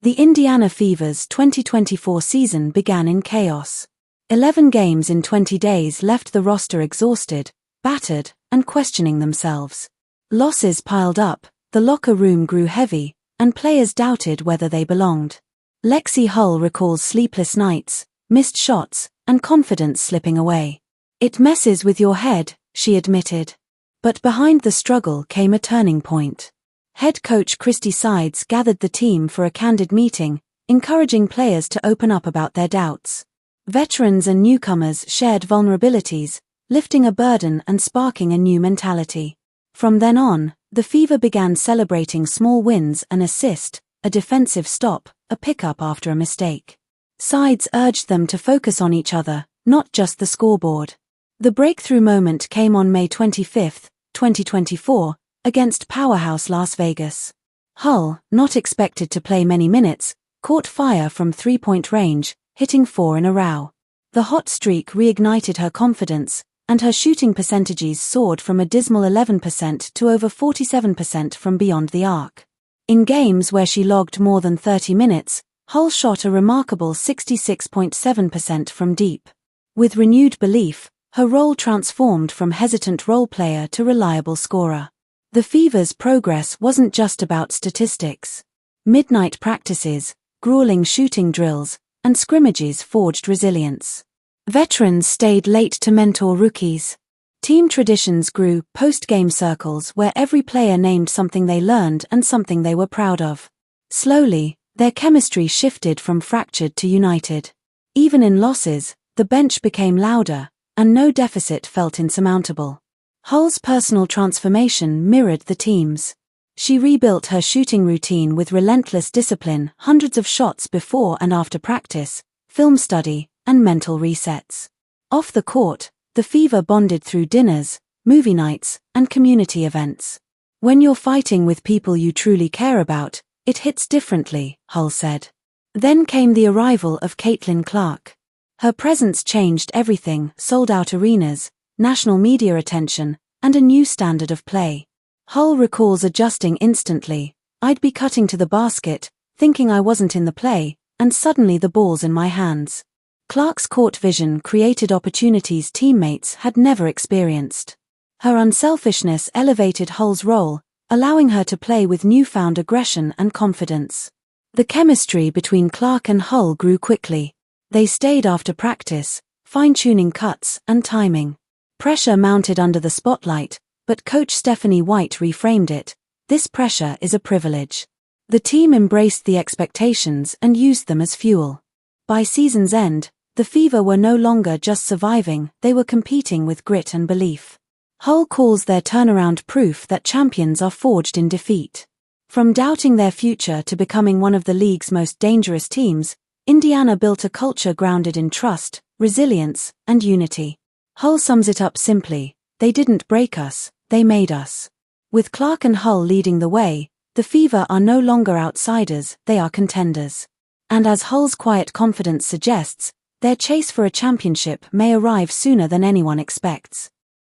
The Indiana Fever's 2024 season began in chaos. 11 games in 20 days left the roster exhausted, battered, and questioning themselves. Losses piled up, the locker room grew heavy, and players doubted whether they belonged. Lexie Hull recalls sleepless nights, missed shots, and confidence slipping away. "It messes with your head," she admitted. But behind the struggle came a turning point. Head coach Christy Sides gathered the team for a candid meeting, encouraging players to open up about their doubts. Veterans and newcomers shared vulnerabilities, lifting a burden and sparking a new mentality. From then on, the Fever began celebrating small wins: an assist, a defensive stop, a pickup after a mistake. Sides urged them to focus on each other, not just the scoreboard. The breakthrough moment came on May 25, 2024, against powerhouse Las Vegas. Hull, not expected to play many minutes, caught fire from three-point range, hitting 4 in a row. The hot streak reignited her confidence, and her shooting percentages soared from a dismal 11% to over 47% from beyond the arc. In games where she logged more than 30 minutes, Hull shot a remarkable 66.7% from deep. With renewed belief, her role transformed from hesitant role player to reliable scorer. The Fever's progress wasn't just about statistics. Midnight practices, grueling shooting drills, and scrimmages forged resilience. Veterans stayed late to mentor rookies. Team traditions grew: post-game circles where every player named something they learned and something they were proud of. Slowly, their chemistry shifted from fractured to united. Even in losses, the bench became louder, and no deficit felt insurmountable. Hull's personal transformation mirrored the team's. She rebuilt her shooting routine with relentless discipline: hundreds of shots before and after practice, film study, and mental resets. Off the court, the Fever bonded through dinners, movie nights, and community events. "When you're fighting with people you truly care about, it hits differently," Hull said. Then came the arrival of Caitlin Clark. Her presence changed everything: sold-out arenas, national media attention, and a new standard of play. Hull recalls adjusting instantly: "I'd be cutting to the basket, thinking I wasn't in the play, and suddenly the ball's in my hands." Clark's court vision created opportunities teammates had never experienced. Her unselfishness elevated Hull's role, allowing her to play with newfound aggression and confidence. The chemistry between Clark and Hull grew quickly. They stayed after practice, fine-tuning cuts and timing. Pressure mounted under the spotlight, but coach Stephanie White reframed it: "This pressure is a privilege." The team embraced the expectations and used them as fuel. By season's end, the Fever were no longer just surviving, they were competing with grit and belief. Hull calls their turnaround proof that champions are forged in defeat. From doubting their future to becoming one of the league's most dangerous teams, Indiana built a culture grounded in trust, resilience, and unity. Hull sums it up simply: "They didn't break us, they made us." With Clark and Hull leading the way, the Fever are no longer outsiders, they are contenders. And as Hull's quiet confidence suggests, their chase for a championship may arrive sooner than anyone expects.